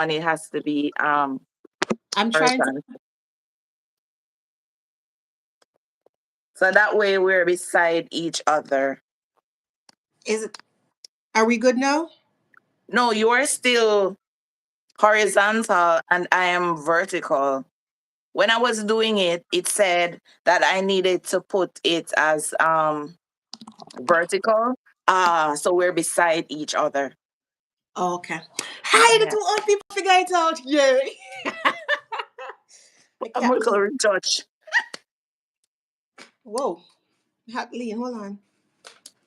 and it has to be I'm trying to. person. So that way we're beside each other. Is it? Are we good now? No, you're still horizontal and I am vertical. When I was doing it, it said that I needed to put it as vertical. So we're beside each other. Oh, okay. Hi, the Yeah. two old people figure it out. Yay! I I'm can't gonna go lean. retouch. Whoa. I have to lean. Hold on.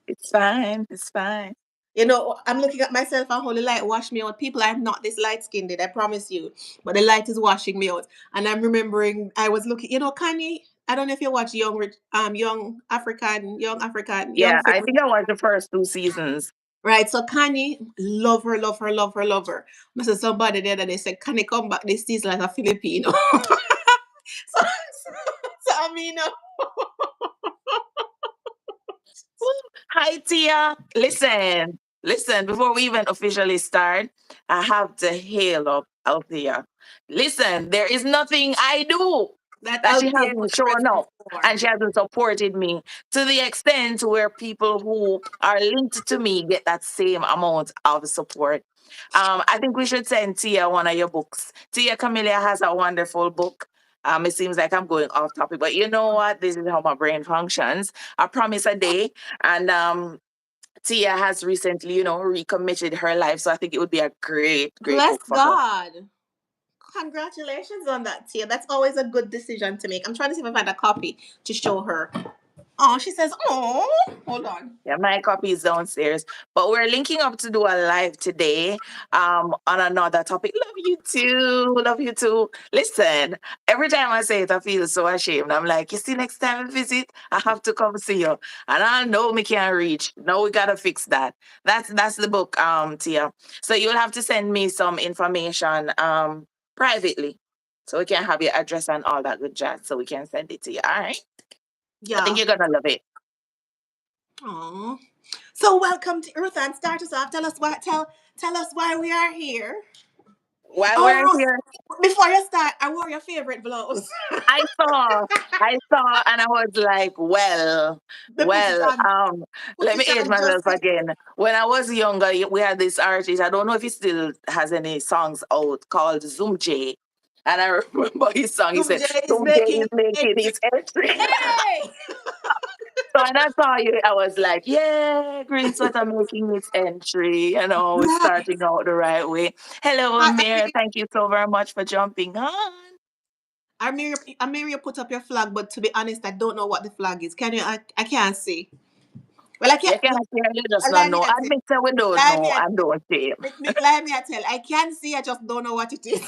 It's fine. It's fine. You know, I'm looking at myself and holy light wash me out. People, I'm not this light skinned, I promise you. But the light is washing me out. And I'm remembering I was looking, Kanye, I don't know if you watch young Yeah, I film. think I watched the first two seasons. Right. So Kanye, love her, love her, love her, love her. I said somebody there that they said, Kanye come back this season like a Filipino. so, so I mean, Hi, Tia. Listen, before we even officially start, I have to hail up Althea. Listen, there is nothing I do that that she Althea is hasn't not shown present up for. and she hasn't supported me to the extent where people who are linked to me get that same amount of support. I think we should send Tia one of your books. Tia Camellia has a wonderful book. It seems like I'm going off topic, but you know what? This is how my brain functions. I promise a day. And Tia has recently, recommitted her life. So I think it would be a great, great Bless book for her. God. Congratulations on that, Tia. That's always a good decision to make. I'm trying to see if I find a copy to show her. Oh, she says, oh, hold on. Yeah, my copy is downstairs. But we're linking up to do a live today on another topic. Love you too. Love you too. Listen, every time I say it, I feel so ashamed. I'm like, you see, next time I visit, I have to come see you. And I know me can't reach. No, we gotta fix that. That's the book, Tia. So you'll have to send me some information privately. So we can have your address and all that good jazz so we can send it to you. All right. I think Yeah. you're gonna love it. Oh. So welcome to Earth and start us off. Tell us why we are here. While Oh, we're Ruth, here, before you start, I wore your favorite blouse. I saw, and I was like, They put it on. Put let me it age on just myself again. When I was younger, we had this artist. I don't know if he still has any songs out called Zoom J. And I remember his song. He Zoom said, J is Zoom J making is making entry. his entry. Hey! So when I saw you, I was like, yeah, green sweater making its entry. We're Yes. starting out the right way. Hello, I Amir. mean, Thank you so very much for jumping on. I mean, you put up your flag, but to be honest, I don't know what the flag is. Can you? I can't see. Well, I You can't. can't say you just not Let me know. tell. Admit that we don't Let me know and don't shame. let me tell. I can see. I just don't know what it is.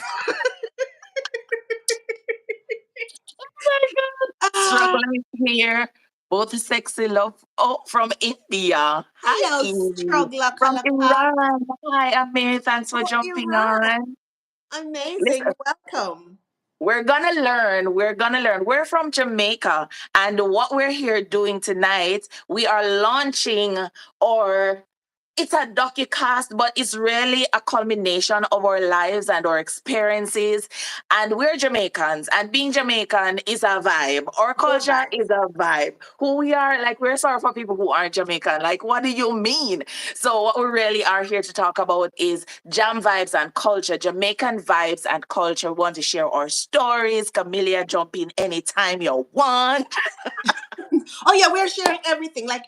My God. Ah, Struggling here. Both sexy love. Oh, from India. Hi, hello, Eve. struggler, From Kalaka. Iran. Hi, Amir. Thanks for Oh, jumping Iran. on. Amazing. Listen, Welcome. we're gonna learn. We're gonna learn. We're from Jamaica, and what we're here doing tonight, we are launching or it's a docu-cast, but it's really a culmination of our lives and our experiences. And we're Jamaicans, and being Jamaican is a vibe. Our More culture vibes. is a vibe. Who we are, like, we're sorry for people who aren't Jamaican. Like, what do you mean? So, what we really are here to talk about is jam vibes and culture, Jamaican vibes and culture. We want to share our stories. Camellia, jump in anytime you want. Oh yeah, we're sharing everything. Like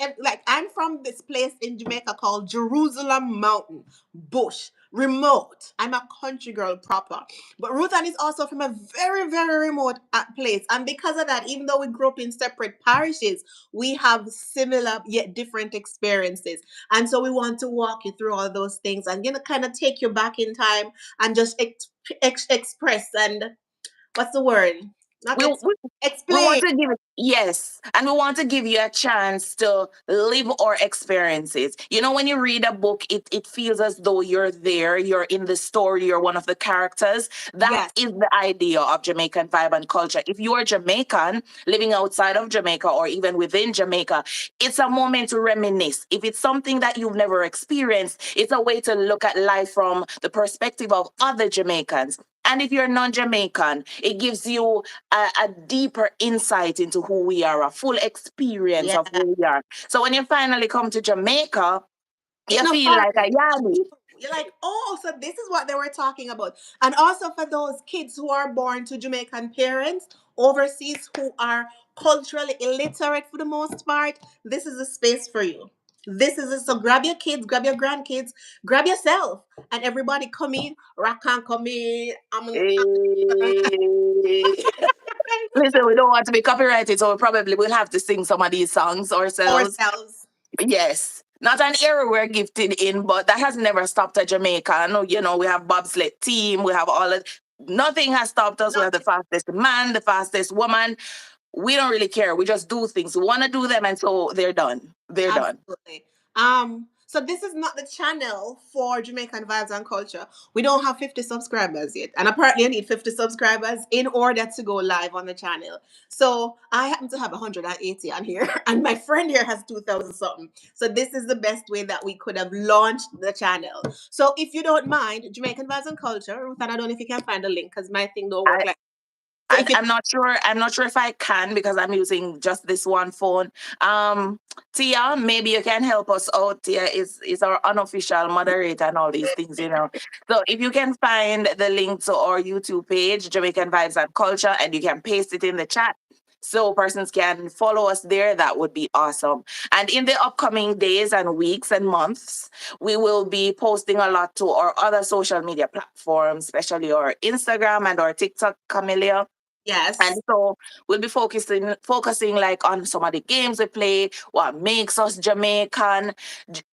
I'm from this place in Jamaica called Jerusalem Mountain Bush. Remote. I'm a country girl proper. But Ruth Ann is also from a very, very remote place. And because of that, even though we grew up in separate parishes, we have similar yet different experiences. And so we want to walk you through all those things and kind of take you back in time and just express and what's the word? Not we, we we want explain. to give, yes, and we want to give you a chance to live our experiences. You know, when you read a book, it feels as though you're there, you're in the story, you're one of the characters. That Yes. is the idea of Jamaican vibe and culture. If you are Jamaican living outside of Jamaica or even within Jamaica, it's a moment to reminisce. If it's something that you've never experienced, it's a way to look at life from the perspective of other Jamaicans. And if you're non-Jamaican, it gives you a deeper insight into who we are, a full experience Yeah. of who we are. So when you finally come to Jamaica, It you no feel like a foreign. yardie. You're like, oh, so this is what they were talking about. And also for those kids who are born to Jamaican parents overseas who are culturally illiterate for the most part, this is a space for you. This is it. So grab your kids, grab your grandkids, grab yourself, and everybody come in. Rock can come in. Eh, Listen, we don't want to be copyrighted, so we probably will have to sing some of these songs ourselves. Ourselves. Yes. Not an era we're gifted in, but that has never stopped a Jamaica. I know, we have bobsled team, we have all of, nothing has stopped us. We have the Nothing. fastest man, the fastest woman. We don't really care. We just do things. We want to do them, and so they're done. They're done. Absolutely. So this is not the channel for Jamaican vibes and culture. We don't have 50 subscribers yet. And apparently I need 50 subscribers in order to go live on the channel. So I happen to have 180 on here, and my friend here has 2,000 something. So this is the best way that we could have launched the channel. So if you don't mind, Jamaican vibes and culture, Ruth, and I don't know if you can find a link because my thing don't work like. So if you I'm not sure. I'm not sure if I can because I'm using just this one phone. Um, Tia, maybe you can help us out. Tia is our unofficial moderator and all these things, you know. So if you can find the link to our YouTube page, Jamaican Vibes and Culture, and you can paste it in the chat so persons can follow us there, that would be awesome. And in the upcoming days and weeks and months, we will be posting a lot to our other social media platforms, especially our Instagram and our TikTok, Camellia. And yes. so we'll be focusing like on some of the games we play, what makes us Jamaican.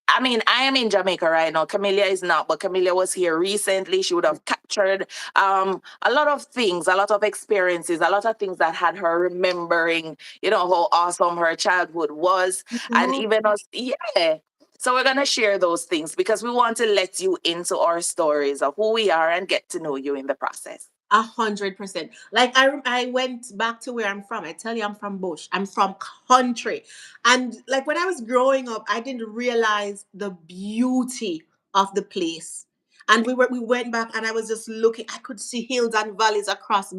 I mean, I am in Jamaica right now. Camellia is not, but Camellia was here recently. She would have captured a lot of things, a lot of experiences, a lot of things that had her remembering, how awesome her childhood was. And Mhm. even us, yeah. So we're gonna share those things because we want to let you into our stories of who we are and get to know you in the process. 100%. Like I went back to where I'm from. I tell you, I'm from bush. I'm from country, and like when I was growing up, I didn't realize the beauty of the place. And we went back, and I was just looking. I could see hills and valleys across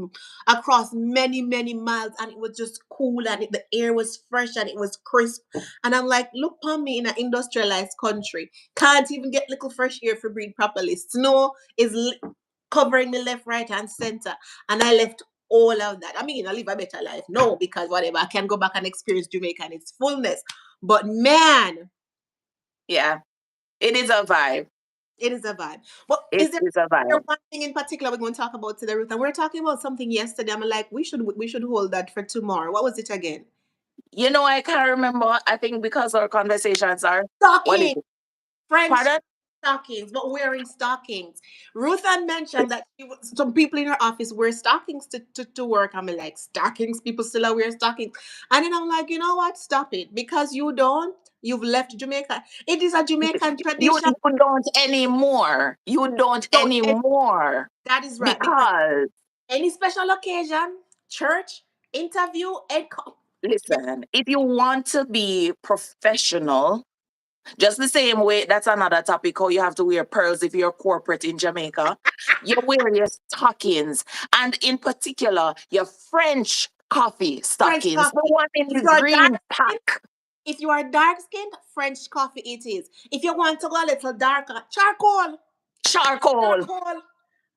many miles, and it was just cool, and the air was fresh, and it was crisp. And I'm like, look upon me in an industrialized country, can't even get little fresh air for breathe properly. Snow is covering me left, right, and center. And I left all of that. I mean, I live a better life. No, because whatever, I can go back and experience Jamaica in its fullness. But man, Yeah, it is a vibe. it is a vibe. But It is there is a vibe. one thing in particular we're going to talk about today, Ruth? And we're talking about something yesterday. I'm like, we should hold that for tomorrow. What was it again? I can't remember. I think because our conversations are, what is Stocking. it? French Pardon? stockings, but wearing stockings. Ruth had mentioned that some people in her office wear stockings to work. I'm like, stockings? People still are wearing stockings. And then I'm like, you know what? Stop it. Because you don't, you've left Jamaica. It is a Jamaican You, tradition. you don't anymore. You don't Don't, anymore. that is right. Because Because, any special occasion, church, interview, listen, if you want to be professional, just the same way, that's another topic, how you have to wear pearls if you're corporate in Jamaica. You wear your stockings, and in particular, your French coffee French stockings, the coffee. one in If the you are green dark skinned, pack. if you are dark skinned, French coffee it is. If you want to go a little darker, charcoal. Charcoal. Charcoal, right?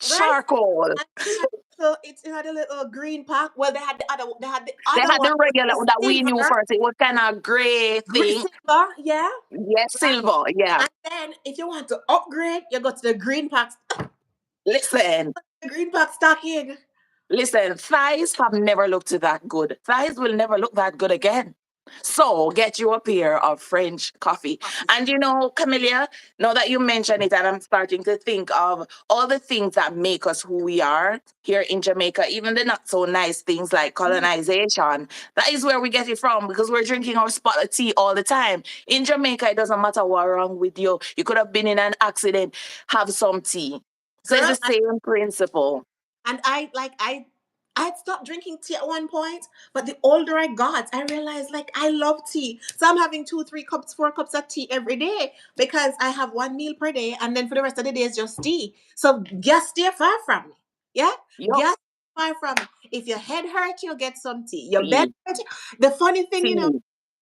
Charcoal. And it had a little green pack. Well, They they had the other had one, the which regular was that we knew silver, first. It was kind of gray thing. silver, yeah, Yes, right. silver. Yeah. And then if you want to upgrade, you go to the green pack, Listen, the green pack stocking. listen. Thighs have never looked that good. Thighs will never look that good again. So get you a pair of French coffee. And you know, Camellia, now that you mention it, and I'm starting to think of all the things that make us who we are here in Jamaica, even the not so nice things like Mhm. colonization. That is where we get it from because we're drinking our spot of tea all the time. In Jamaica, it doesn't matter what's wrong with you. You could have been in an accident, have some tea. So it's Girl, the same principle. and I had stopped drinking tea at one point, but the older I got, I realized like I love tea. So I'm having 2, 3 cups, 4 cups of tea every day because I have one meal per day, and then for the rest of the day it's just tea. So gas stay far from me. Yeah, Yup, gas far from me. If your head hurt, you'll get some tea. Your bed tea, hurt. The funny thing, tea.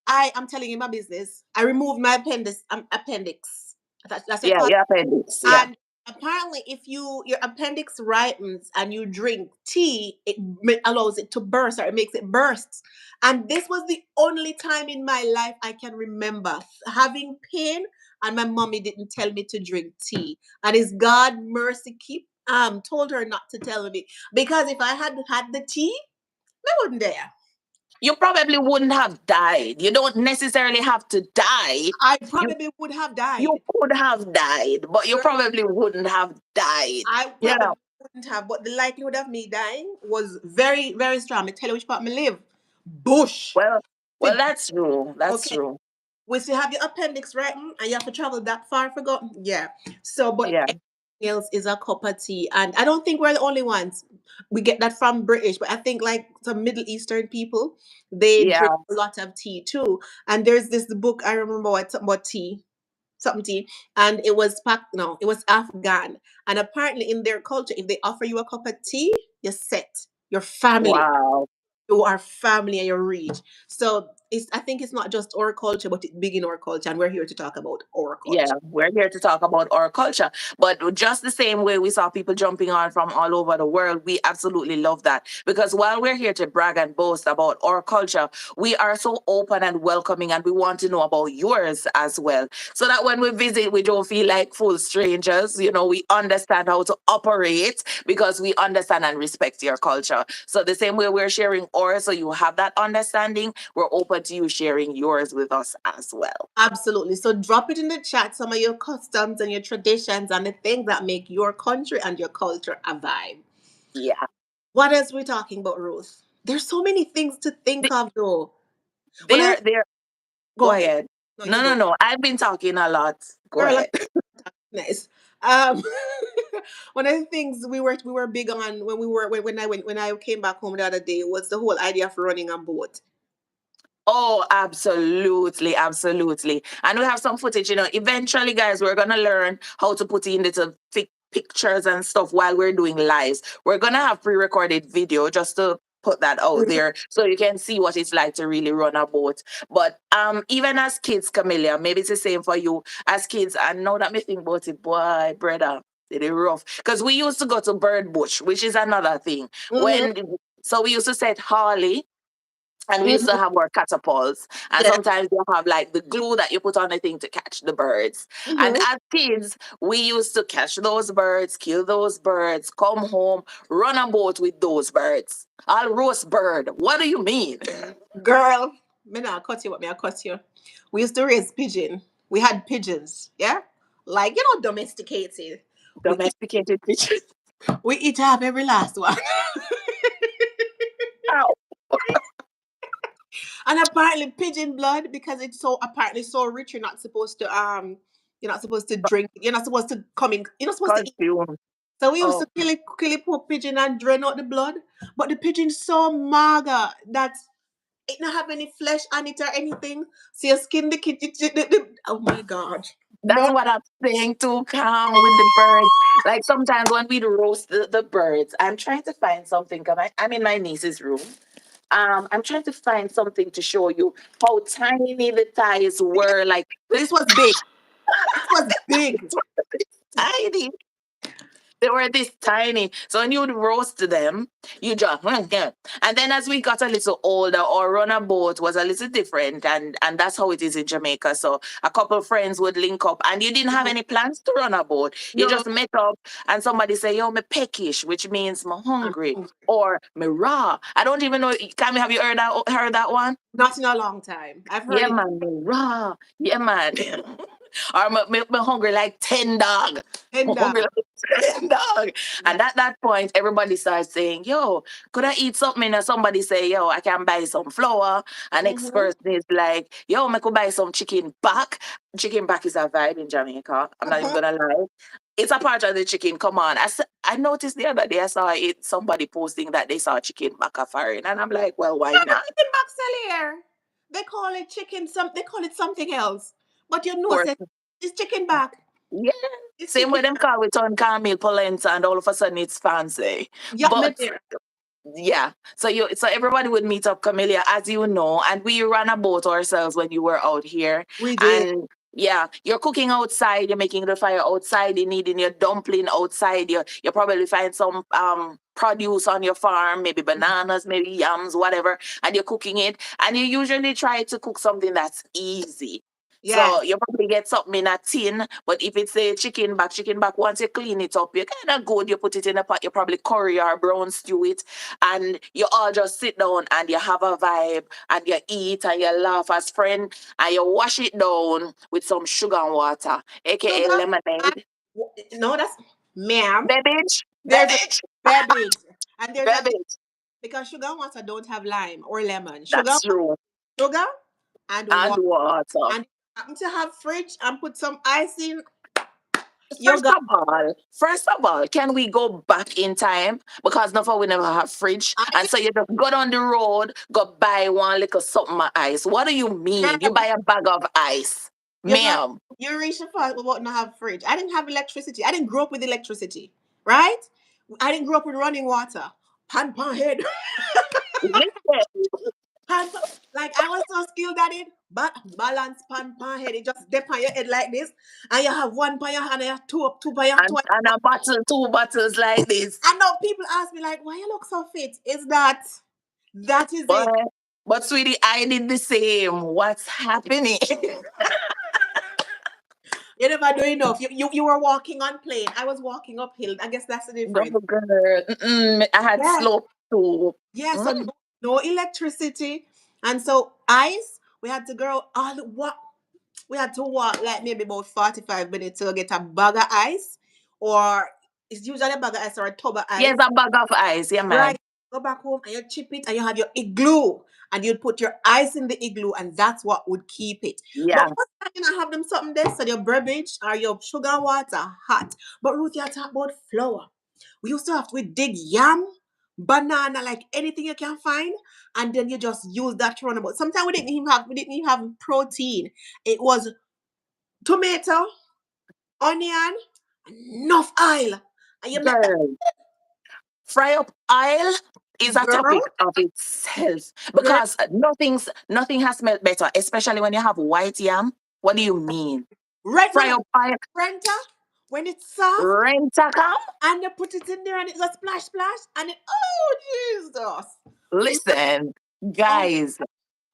I'm telling you my business. I removed my appendix. That's what you Yeah, call. your appendix. Yeah. And apparently, if your appendix ripens and you drink tea, it allows it to burst, or it makes it burst. And this was the only time in my life I can remember having pain, and my mommy didn't tell me to drink tea. And it's God mercy keep told her not to tell me, because if I had had the tea, I wouldn't dare. You probably wouldn't have died. You don't necessarily have to die. I You probably would have you died. could have died, but you probably wouldn't have died. I Yeah. probably wouldn't have, but the likelihood of me dying was very, very strong. I tell you which part me live. Bush. Well, Fi- that's true. That's Okay. true. We still have your appendix right, and you have to travel that far for go. Yeah. So, but Yeah. everything else is a cup of tea, and I don't think we're the only ones. We get that from British, but I think like some Middle Eastern people, they drink Yeah. a lot of tea too. And there's this book I remember what something about tea, something tea, and it was no, it was Afghan. And apparently in their culture, if they offer you a cup of tea, you're set. Your family. Wow. You are family and you're rich. So I think it's not just our culture, but it's big in our culture, and we're here to talk about our Yeah, culture. we're here to talk about our culture. But just the same way we saw people jumping on from all over the world, we absolutely love that. Because while we're here to brag and boast about our culture, we are so open and welcoming, and we want to know about yours as well. So that when we visit, we don't feel like full strangers. You know, we understand how to operate because we understand and respect your culture. So the same way we're sharing ours, so you have that understanding, we're open to you sharing yours with us as well. Absolutely. So drop it in the chat, some of your customs and your traditions and the things that make your country and your culture a vibe. Yeah. What else we talking about, Ruth? There's so many things to think of though. When I They're go go ahead. ahead. No, you No, no, go. no. I've been talking a lot. Go Girl, ahead. nice. Um, one of the things we were big on when when I came back home the other day was the whole idea of running a boat. Oh, absolutely, absolutely. And we have some footage, eventually, guys, we're gonna learn how to put in little pictures and stuff while we're doing lives. We're gonna have pre-recorded video just to put that out Mhm. there so you can see what it's like to really run a boat. But even as kids, Camilla, maybe it's the same for you as kids. And now that me think about it, boy, brother, it is rough. Because we used to go to Bird Bush, which is another thing. Mhm. So we used to set Harley, and we used to Mhm. have our catapults. And Yeah. sometimes you have like the glue that you put on the thing to catch the birds. And Mhm. as kids, we used to catch those birds, kill those birds, come home, run a boat with those birds. I'll roast bird. What do you mean? Girl, me not cut you, but me I cut you. We used to raise pigeon. We had pigeons, yeah, like domesticated. We eat, Domesticated pigeons. we eat up every last one. Ow. And apparently pigeon blood, because it's so apparently so rich, you're not supposed to drink, you're not supposed to come in, you're not supposed to eat. Consume. So we used Oh, to kill it poor pigeon and drain out the blood. But the pigeon's so mager that it not have any flesh on it or anything. So you skin the kid. Oh my god. that's More. what I'm saying too, calm with the birds. Like sometimes when we roast the birds, I'm trying to find something. I'm in my niece's room. I'm trying to find something to show you how tiny the thighs were. Like This was big. This was big. tiny. They were this tiny. So when you would roast them, you just yeah. And then as we got a little older, our run a boat was a little different, and that's how it is in Jamaica. So a couple of friends would link up, and you didn't have Mhm. any plans to run a boat. You No, just met up, and somebody say, "Yo, me peckish," which means me I'm hungry, hungry. or me raw. I don't even know. Can we have you heard that one? Not in a long time. I've heard Yeah, it man, me raw. Yeah, man. Or me hungry like 10 dog. Me tender. hungry like 10 dog. Yeah. And at that point, everybody starts saying, yo, could I eat something? And somebody say, yo, I can buy some flour. And next Mm-hmm. person is like, yo, I could buy some chicken back. Chicken back is a vibe in Jamaica. I'm not even Uh-huh. gonna lie. It's a part of the chicken. Come on. I noticed the other day I saw it, somebody posting that they saw chicken back a foreign. And I'm like, well, why Yeah, the not? Of chicken back sell here. They call it chicken. They call it something else. But you know, course. say it's chicken back. Yeah. It's Same chicken way them back. call it on Camille Polenta and all of a sudden it's fancy. Yeah, me But there. yeah. So everybody would meet up, Camellia, as you know, and we ran a boat ourselves when you were out here. We did. And yeah, you're cooking outside, you're making the fire outside, you're needing your dumpling outside, you probably find some produce on your farm, maybe bananas, maybe yams, whatever, and you're cooking it. And you usually try to cook something that's easy. So Yes. you probably get something in a tin, but if it's a chicken back, once you clean it up, you're kind of good. You put it in a pot, you probably curry or brown stew it, and you all just sit down and you have a vibe and you eat and you laugh as friend and you wash it down with some sugar and water, aka Sugar and lemonade. no, that's ma'am. Beverage, There's a beverage, beverage. And there's a thing beverage. because sugar and water don't have lime or lemon. That's true. Sugar and And water. water. And if you happen to have fridge and put some ice in, you First got of all, can we go back in time? Because no for we never have fridge. I And so you just go down the road, go buy one little something of ice. What do you mean? You ma'am, buy a bag of ice. you got Ma'am. you reach the part about not have fridge. I didn't have electricity. I didn't grow up with electricity. Right? I didn't grow up with running water. Pan head. Listen. Pan, like I was so skilled at it, but balance pan head. It just dip on your head like this, and you have one pan your hand, and you have two pan your two. And a bottle, two bottles like this. I know people ask me like, "Why you look so fit?" Is that is But it? but sweetie, I did the same. What's happening? You never do enough. You were walking on plane. I was walking uphill. I guess that's the No difference. girl. Mm-mm. I had Yeah, slope too. yeah. So Mm. no electricity, and so ice. We had to go all what we had to walk like maybe about 45 minutes to get a bag of ice, or it's usually a bag of ice or a tub of Yes, ice. a bag of ice, yeah, man. Right. Go back home and you chip it and you have your igloo and you'd put your ice in the igloo and that's what would keep it. But Yeah. most time you know have them something there, so your beverage or your sugar and water hot. But Ruth, you talk about flour. We used to have to dig yam, banana, like anything you can find, and then you just use that to run about. Sometimes we didn't even have protein. It was tomato, onion, enough oil. And you make that Girl. Fry up oil is a girl, topic of itself girl, because nothing has smelled better, especially when you have white yam. What do you mean? right Fry now, up oil, renter, when it's soft, rent a come. and you put it in there and it goes splash, splash, and it, oh, Jesus. It, Listen, oh, guys,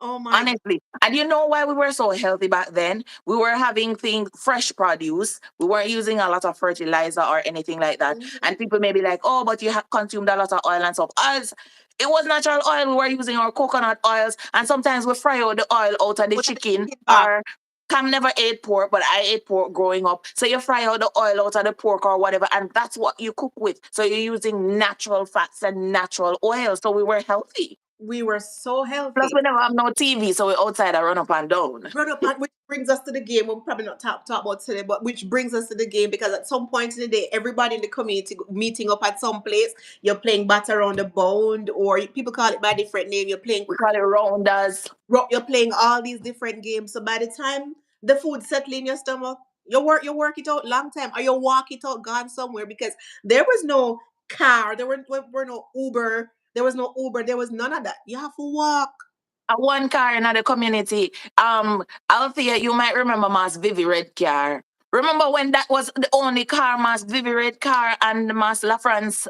oh my God. honestly. And you know why we were so healthy back then? We were having things, fresh produce. We weren't using a lot of fertilizer or anything like that. Mhm. And people may be like, oh, but you have consumed a lot of oil and stuff. Oils, it was natural oil. We were using our coconut oils. And sometimes we fry out the oil out of the Put the chicken. chicken back. Or Cam never ate pork, but I ate pork growing up. So you fry out the oil out of the pork or whatever, and that's what you cook with. So you're using natural fats and natural oil. So we were healthy. We were so Plus, healthy. we never have no TV, so we're outside. I run up and down. Run up and which brings us to the game. We'll probably not talk about today, but which brings us to the game because at some point in the day, everybody in the community meeting up at some place. You're playing batter around the bound, or people call it by different name. You're playing We call it rounders. you're playing all these different games. So by the time the food settle in your stomach, you work it out long time, or you walk it out gone somewhere because there was no car, there were no Uber, there was none of that. You have to walk. A one car in the community. Althea, you might remember Mass Vivi Red Car. Remember when that was the only car, Mass Vivi Red car and Mass LaFrance,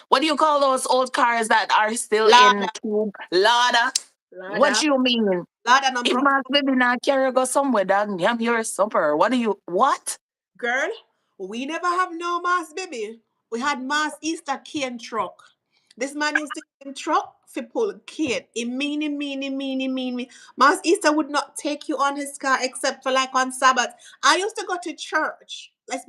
what do you call those old cars that are still in Lada, tube? Lada. What Lada, you mean? Lada, no If broke Mass Vivi not carry go somewhere, dog, I'm your supper. What do you, what? girl. We never have no mass baby. We had mass Easter cane truck. This man used to cane truck for pull cane. He meanie. Mass Easter would not take you on his car except for like on Sabbath. I used to go to church. Like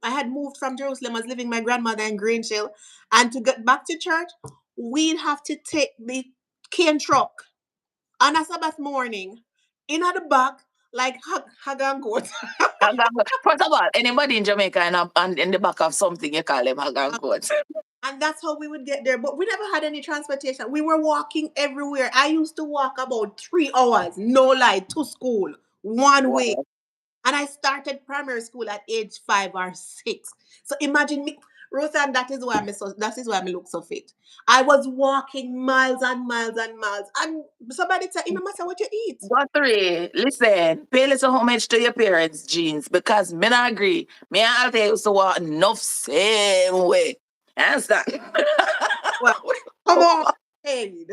I had moved from Jerusalem. I was living with my grandmother in Greenhill, and to get back to church, we'd have to take the cane truck on a Sabbath morning in at the back like hag and goat. First of all, anybody in Jamaica and in the back of something, you call them hag and coat. And that's how we would get there. But we never had any transportation. We were walking everywhere. I used to walk about 3 hours, no lie, to school, one way. Wow. And I started primary school at age 5 or 6. So imagine me, Roseanne, that is why I look so fit. I was walking miles and miles and miles. And somebody said, it no matter what you eat. But three, listen, pay little homage to your parents' genes because me not agree. Me and Alta used to walk enough same way. Understand? Well, come on, paid.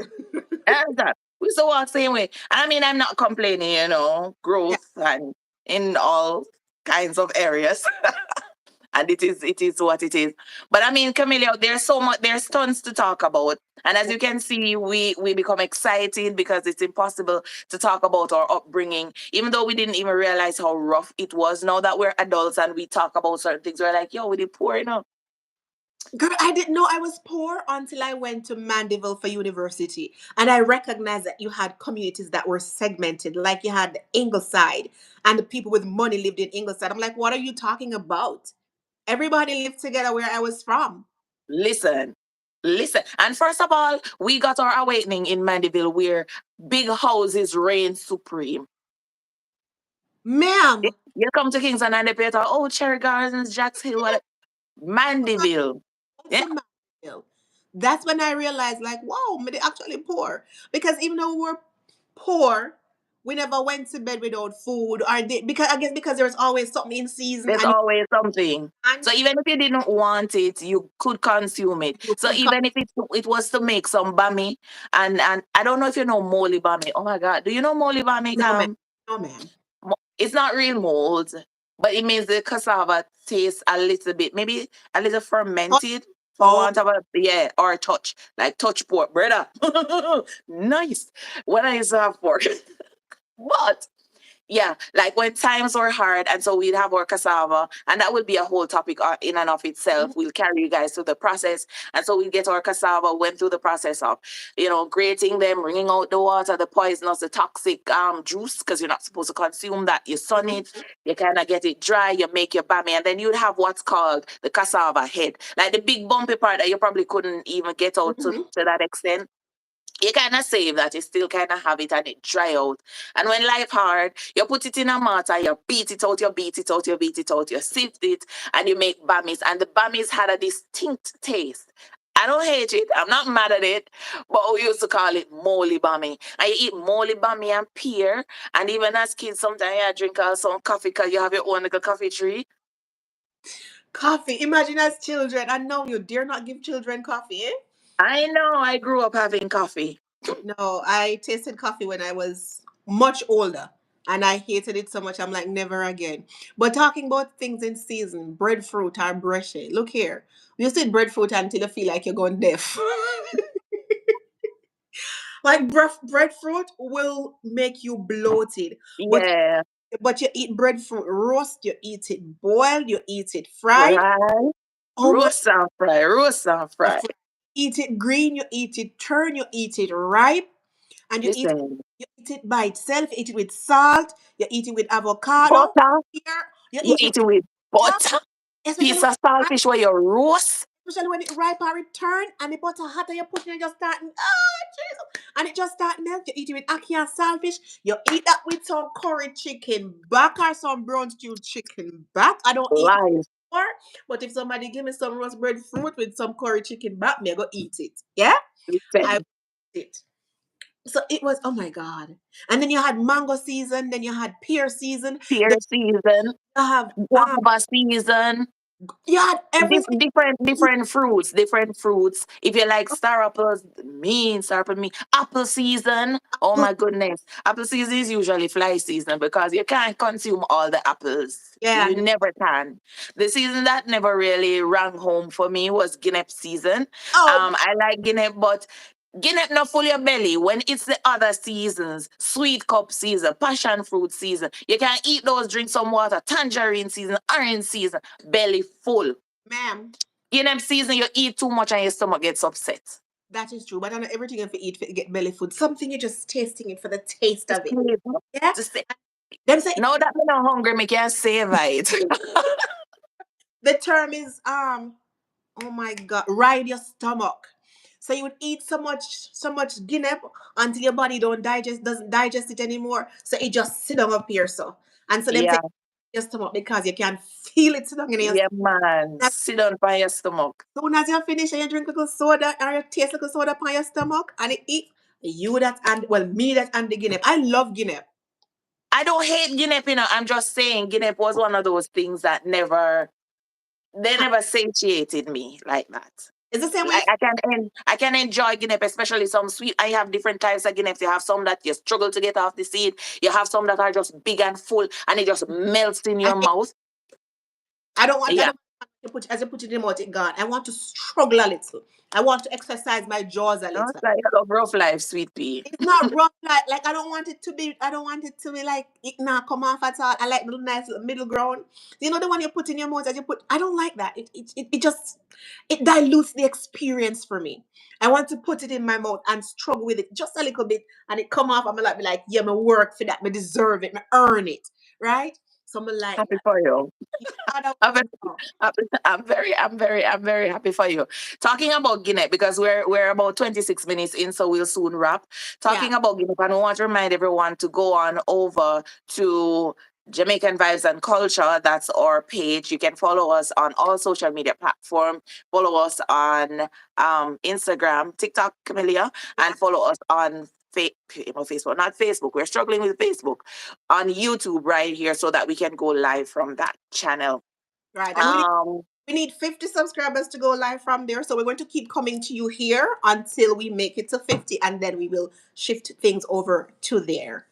Understand? We used to walk same way. I mean, I'm not complaining, Yeah. growth and in all kinds of areas. And it is what it is. But I mean, Camilla, there's so much, there's tons to talk about. And as you can see, we become excited because it's impossible to talk about our upbringing, even though we didn't even realize how rough it was. Now that we're adults and we talk about certain things, we're like, yo, we did poor, Girl, I didn't know I was poor until I went to Mandeville for university. And I recognized that you had communities that were segmented, like you had the Ingleside, and the people with money lived in Ingleside. I'm like, what are you talking about? Everybody lived together where I was from. Listen, listen. And first of all, we got our awakening in Mandeville where big houses reign supreme. Ma'am, You come to Kingston and they pay to, oh, Cherry Gardens, Jacks Hill, what Mandeville. what's Yeah, a Mandeville? That's when I realized, like, wow, they're actually poor. Because even though we were poor, we never went to bed without food. Because I guess because there's always something in season there's and always something. and So even if you didn't want it, you could consume it. you So could come. even if it was to make some bami, and I don't know if you know moldy bami. Oh my God, do you know moldy bami, No, ma'am. Cam? No, ma'am. It's not real mold, but it means the cassava tastes a little bit, maybe a little fermented, for Oh, want of a, yeah, or touch, like touch pork, brother. Nice. When I used to have pork. But yeah, like when times were hard, and so we'd have our cassava, and that would be a whole topic in and of itself. We'll carry you guys through the process, and so we get our cassava, went through the process of, grating them, wringing out the water, the poisonous, the toxic juice, because you're not supposed to consume that. You sun it, you kind of get it dry, you make your bami, and then you'd have what's called the cassava head, like the big bumpy part that you probably couldn't even get out to, mm-hmm. to that extent. You kind of save that, you still kind of have it and it dry out. And when life hard, you put it in a mortar, you beat it out, you beat it out, you beat it out, you sift it, and you make bammies. And the bammies had a distinct taste. I don't hate it. I'm not mad at it. But we used to call it molly bammy. And you eat molly bammy and pear. And even as kids, sometimes you drink some coffee because you have your own little coffee tree. Coffee. Imagine as children. I know you dare not give children coffee, eh? I know I grew up having coffee. No, I tasted coffee when I was much older and I hated it so much. I'm like, never again. But talking about things in season, breadfruit or brushy. Look here. You said breadfruit until you feel like you're going deaf. Like breadfruit will make you bloated. But Yeah. but you eat breadfruit roast, you eat it boiled, you eat it fried. Right. Oh my Roast and fry, roast and fry. God. Eat it green, you eat it turn, you eat it ripe, and Listen, you eat it by itself, you eat it with salt, you eat it with avocado, butter, here, you you eat it eat with it with butter, butter, especially piece when of saltfish where you roast. especially when it ripe or it turn and the butter hot and you put it and just start Jesus. And it just start melt. You eat it with ackee and saltfish. You eat that with some curry chicken back or some brown stew chicken back. I don't eat Live. more, but if somebody give me some roast bread fruit with some curry chicken back, me I go eat it. Yeah, I Listen, eat it. So it was, oh my God. And then you had mango season, then you had pear season, Pear then season, you have guava season, you had everything. different fruits. If you like star apples, star apple apple season. Oh my goodness, apple season is usually fly season because you can't consume all the apples. Yeah. You never can. The season that never really rang home for me was Guinea season. Oh I like Guinea, but Guinea not full your belly when it's the other seasons, sweet cup season, passion fruit season. You can eat those, drink some water, tangerine season, orange season, belly full. ma'am, Guinea season, you eat too much and your stomach gets upset. that is true. But I know everything if you eat fit, you get belly food. Something you're just tasting it for the taste Just of it. say, Yeah. just say, Them say now that I'm not hungry, me can save it. the term is oh my God, ride your stomach. So you would eat so much guinea until your body don't digest doesn't digest it anymore. So it just sit down up here so. And so them say Yeah, your stomach because you can feel it sit down in your yeah, man. stomach. Sit down by your stomach. As soon as you finish and you drink little soda or you taste little soda upon your stomach and it eat you that and well me that and the guinea. I love guinea. I don't hate Guinea, I'm just saying Guinea was one of those things that they never satiated me like that. It's the same way. Like I can enjoy Guinea, especially some sweet. I have different types of Guinea. You have some that you struggle to get off the seed. You have some that are just big and full, and it just melts in I your hate, mouth. I Yeah, don't want to put as you put it in the mouth, it gone. I want to struggle a little. I want to exercise my jaws a no, it's little. like I love rough life, sweet pea. It's not rough like I don't want it to be. I don't want it to be like it not come off at all. I like the nice little middle ground. You know the one you put in your mouth as you put. I don't like that. It just it dilutes the experience for me. I want to put it in my mouth and struggle with it just a little bit, and it come off. I'm like, be like, yeah, me work for that. Me deserve it. Me earn it. Right. So I like Happy that. for you. You know what I'm very, I want? I'm very happy for you. Talking about Guinea because we're about 26 minutes in, so we'll soon wrap. Yeah. Talking about Guinea, and I want to remind everyone to go on over to Jamaican Vibes and Culture. That's our page. You can follow us on all social media platforms. Follow us on Instagram, TikTok, Camellia, Yeah. and follow us on Facebook, not Facebook. We're struggling with Facebook on YouTube right here so that we can go live from that channel. Right. And Um, we need 50 subscribers to go live from there. So we're going to keep coming to you here until we make it to 50 and then we will shift things over to there.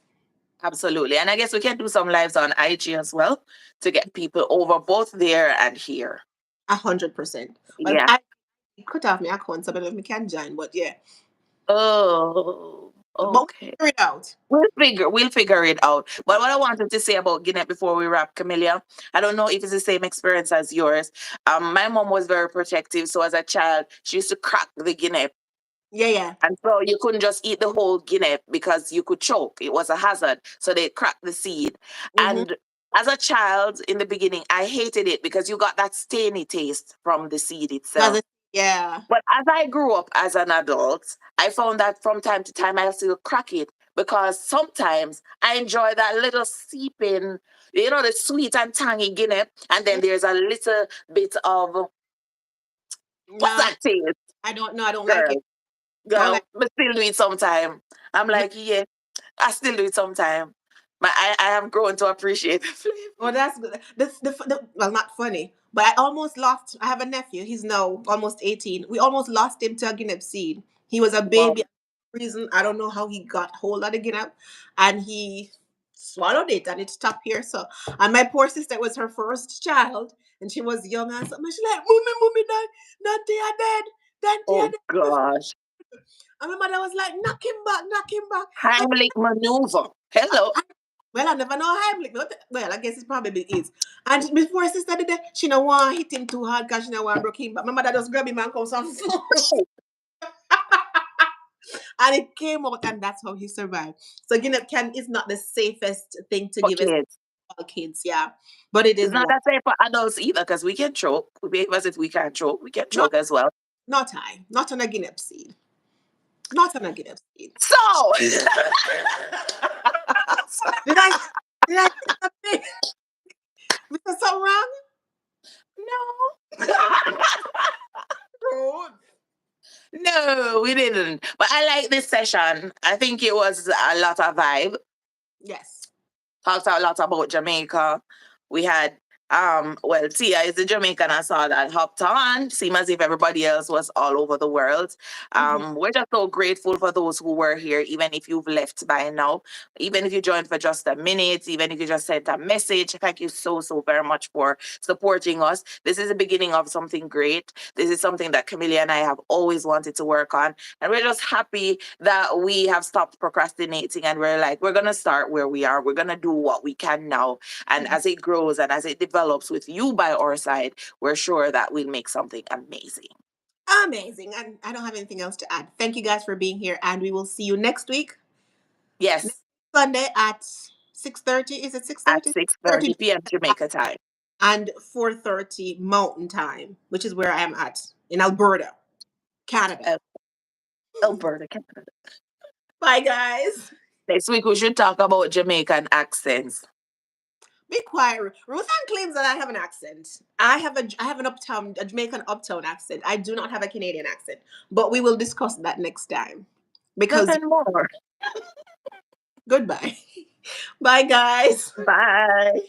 Absolutely. And I guess we can do some lives on IG as well to get people over both there and here. 100%. Well, Yeah. I cut off my account so I don't know if we can join, but yeah. Oh, But we'll okay. figure it out. We'll figure it out. But what I wanted to say about Guinea before we wrap, Camellia, I don't know if it's the same experience as yours. My mom was very protective, so as a child, she used to crack the Guinea. Yeah, yeah. And so you couldn't just eat the whole guinea because you could choke. It was a hazard. So they cracked the seed. Mm-hmm. And as a child in the beginning, I hated it because you got that stainy taste from the seed Because itself. yeah. But as I grew up as an adult, I found that from time to time I still crack it because sometimes I enjoy that little seeping, the sweet and tangy guinea. And then there's a little bit of, what's No, that taste, I don't know. I don't like it. girl? Don't like Girl, but still do it sometime. I'm no. like, yeah, I still do it sometime. But I have grown to appreciate the Well, flavor. that's good. Well, not funny, but I almost lost. I have a nephew. He's now almost 18. We almost lost him to a guinea seed. He was a Wow. baby. Reason I don't know how he got hold of the guinea, and he swallowed it, and it stopped here. So, and my poor sister was her first child, and she was young and something. She like, "Mommy, that they are dead. That they are Oh dead." gosh. And my mother was like, knock him back." Heimlich maneuver. Hello. Well, I never know Heimlich. Well, I guess it probably is. And before sister did that, she no want hit him too hard because she no want broke him. But my mother just grab him and come some and it came out, and that's how he survived. So Guinea can is not the safest thing to For give us kids. all kids, yeah, but it It's is not one. that safe for adults either, because we can choke. We behave as if we can't choke. We can Not choke as well. not on a Guinea seed, not on a Guinea seed. So Did I did I say something? Was there something wrong? no. Rude. No, we didn't. But I like this session. I think it was a lot of vibe. Yes. Talked a lot about Jamaica. We had well, Tia is a Jamaican. I saw that hopped on. Seemed as if everybody else was all over the world. Mhm. We're just so grateful for those who were here, even if you've left by now, even if you joined for just a minute, even if you just sent a message. Thank you so, so very much for supporting us. This is the beginning of something great. This is something that Camilla and I have always wanted to work on. And we're just happy that we have stopped procrastinating and we're like, we're going to start where we are. We're going to do what we can now. And Mhm. as it grows and as it develops with you by our side, we're sure that we'll make something amazing. Amazing. And I don't have anything else to add. Thank you guys for being here, and we will see you next week, next Yes, Sunday at 6:30. Is it at 6:30? 6:30 6:30 p.m. Jamaica time. and 4:30 Mountain Time, which is where I am at in Alberta, Canada. Uh, Alberta, Canada. Bye, guys. Next week, we should talk about Jamaican accents. Be quiet. Ruth Ann claims that I have an accent. I have an uptown a Jamaican uptown accent. I do not have a Canadian accent. But we will discuss that next time. Because Nothing more. goodbye. Bye, guys. Bye.